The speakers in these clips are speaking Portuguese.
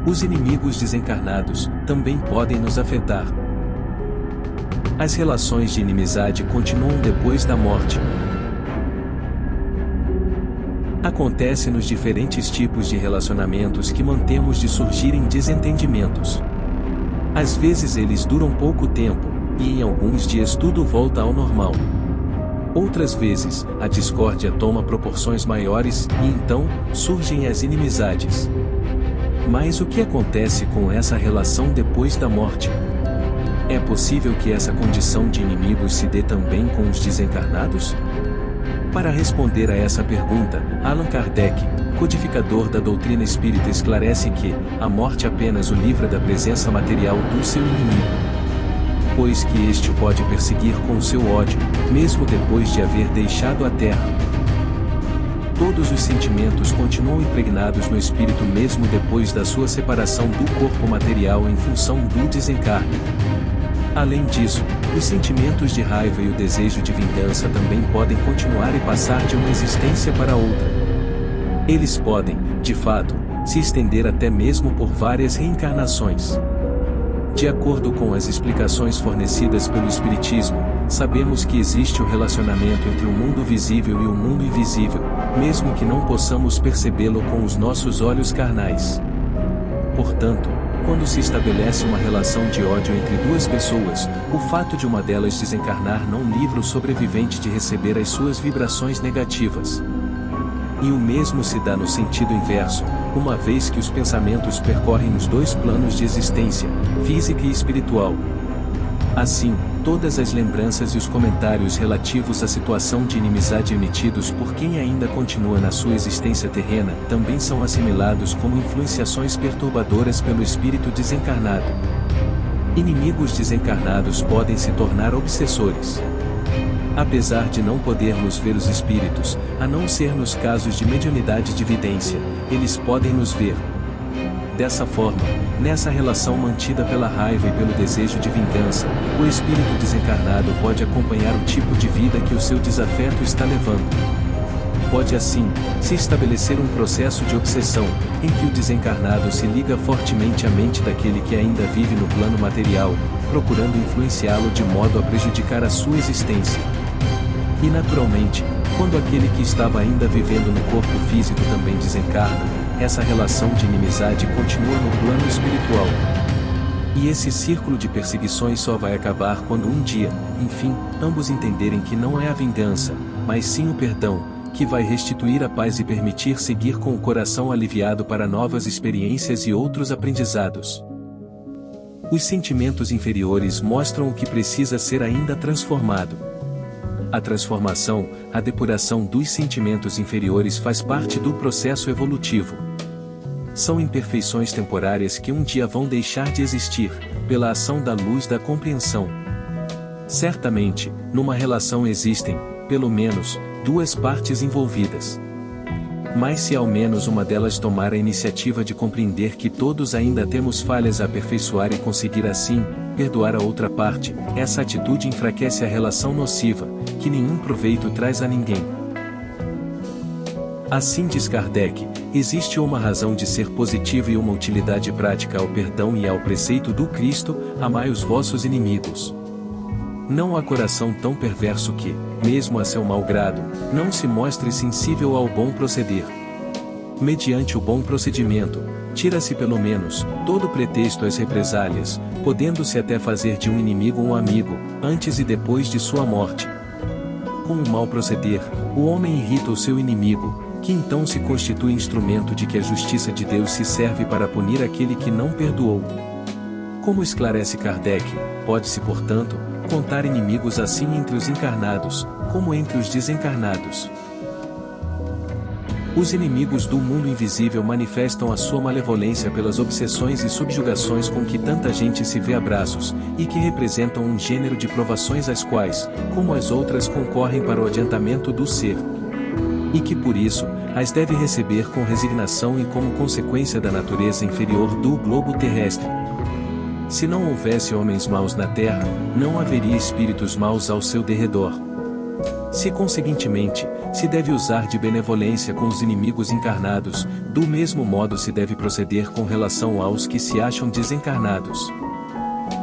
Os inimigos desencarnados também podem nos afetar. As relações de inimizade continuam depois da morte. Acontece nos diferentes tipos de relacionamentos que mantemos de surgirem desentendimentos. Às vezes eles duram pouco tempo, e em alguns dias tudo volta ao normal. Outras vezes, a discórdia toma proporções maiores e então surgem as inimizades. Mas o que acontece com essa relação depois da morte? É possível que essa condição de inimigos se dê também com os desencarnados? Para responder a essa pergunta, Allan Kardec, codificador da doutrina espírita, esclarece que a morte apenas o livra da presença material do seu inimigo, pois que este o pode perseguir com o seu ódio, mesmo depois de haver deixado a terra. Todos os sentimentos continuam impregnados no espírito mesmo depois da sua separação do corpo material em função do desencarne. Além disso, os sentimentos de raiva e o desejo de vingança também podem continuar e passar de uma existência para outra. Eles podem, de fato, se estender até mesmo por várias reencarnações. De acordo com as explicações fornecidas pelo Espiritismo, sabemos que existe o relacionamento entre o mundo visível e o mundo invisível, mesmo que não possamos percebê-lo com os nossos olhos carnais. Portanto, quando se estabelece uma relação de ódio entre duas pessoas, o fato de uma delas desencarnar não livra o sobrevivente de receber as suas vibrações negativas. E o mesmo se dá no sentido inverso, uma vez que os pensamentos percorrem os dois planos de existência, física e espiritual. Assim, todas as lembranças e os comentários relativos à situação de inimizade emitidos por quem ainda continua na sua existência terrena também são assimilados como influenciações perturbadoras pelo espírito desencarnado. Inimigos desencarnados podem se tornar obsessores. Apesar de não podermos ver os espíritos, a não ser nos casos de mediunidade de vidência, eles podem nos ver. Dessa forma, nessa relação mantida pela raiva e pelo desejo de vingança, o espírito desencarnado pode acompanhar o tipo de vida que o seu desafeto está levando. Pode assim, se estabelecer um processo de obsessão, em que o desencarnado se liga fortemente à mente daquele que ainda vive no plano material, procurando influenciá-lo de modo a prejudicar a sua existência. E naturalmente, quando aquele que estava ainda vivendo no corpo físico também desencarna, essa relação de inimizade continua no plano espiritual. E esse círculo de perseguições só vai acabar quando um dia, enfim, ambos entenderem que não é a vingança, mas sim o perdão, que vai restituir a paz e permitir seguir com o coração aliviado para novas experiências e outros aprendizados. Os sentimentos inferiores mostram o que precisa ser ainda transformado. A transformação, a depuração dos sentimentos inferiores faz parte do processo evolutivo. São imperfeições temporárias que um dia vão deixar de existir, pela ação da luz da compreensão. Certamente, numa relação existem, pelo menos, duas partes envolvidas. Mas se ao menos uma delas tomar a iniciativa de compreender que todos ainda temos falhas a aperfeiçoar e conseguir assim, perdoar a outra parte, essa atitude enfraquece a relação nociva, que nenhum proveito traz a ninguém. Assim diz Kardec, existe uma razão de ser positiva e uma utilidade prática ao perdão e ao preceito do Cristo, amai os vossos inimigos. Não há coração tão perverso que, mesmo a seu mau grado, não se mostre sensível ao bom proceder. Mediante o bom procedimento, tira-se pelo menos todo pretexto às represálias, podendo-se até fazer de um inimigo um amigo, antes e depois de sua morte. Com o mau proceder, o homem irrita o seu inimigo, que então se constitui instrumento de que a justiça de Deus se serve para punir aquele que não perdoou. Como esclarece Kardec, pode-se, portanto, contar inimigos assim entre os encarnados, como entre os desencarnados. Os inimigos do mundo invisível manifestam a sua malevolência pelas obsessões e subjugações com que tanta gente se vê a braços, e que representam um gênero de provações às quais, como as outras, concorrem para o adiantamento do ser. E que por isso, as deve receber com resignação e como consequência da natureza inferior do globo terrestre. Se não houvesse homens maus na terra, não haveria espíritos maus ao seu derredor. Se conseguintemente, se deve usar de benevolência com os inimigos encarnados, do mesmo modo se deve proceder com relação aos que se acham desencarnados.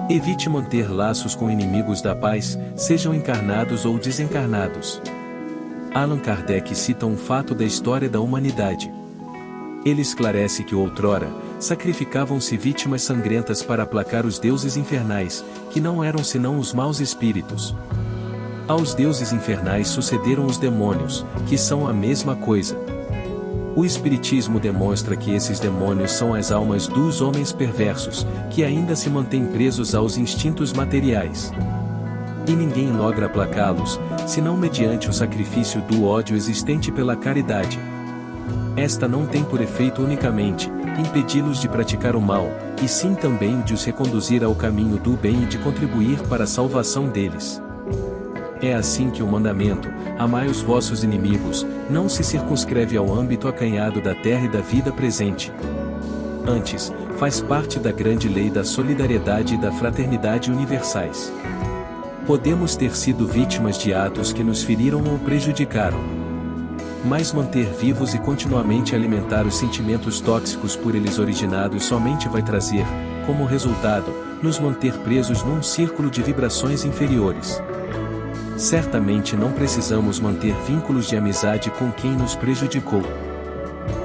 Evite manter laços com inimigos da paz, sejam encarnados ou desencarnados. Allan Kardec cita um fato da história da humanidade. Ele esclarece que outrora, sacrificavam-se vítimas sangrentas para aplacar os deuses infernais, que não eram senão os maus espíritos. Aos deuses infernais sucederam os demônios, que são a mesma coisa. O Espiritismo demonstra que esses demônios são as almas dos homens perversos, que ainda se mantêm presos aos instintos materiais. E ninguém logra aplacá-los, senão mediante o sacrifício do ódio existente pela caridade. Esta não tem por efeito unicamente impedi-los de praticar o mal, e sim também de os reconduzir ao caminho do bem e de contribuir para a salvação deles. É assim que o mandamento, amai os vossos inimigos, não se circunscreve ao âmbito acanhado da terra e da vida presente. Antes, faz parte da grande lei da solidariedade e da fraternidade universais. Podemos ter sido vítimas de atos que nos feriram ou prejudicaram. Mas manter vivos e continuamente alimentar os sentimentos tóxicos por eles originados somente vai trazer, como resultado, nos manter presos num círculo de vibrações inferiores. Certamente não precisamos manter vínculos de amizade com quem nos prejudicou.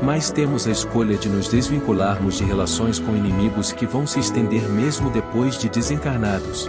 Mas temos a escolha de nos desvincularmos de relações com inimigos que vão se estender mesmo depois de desencarnados.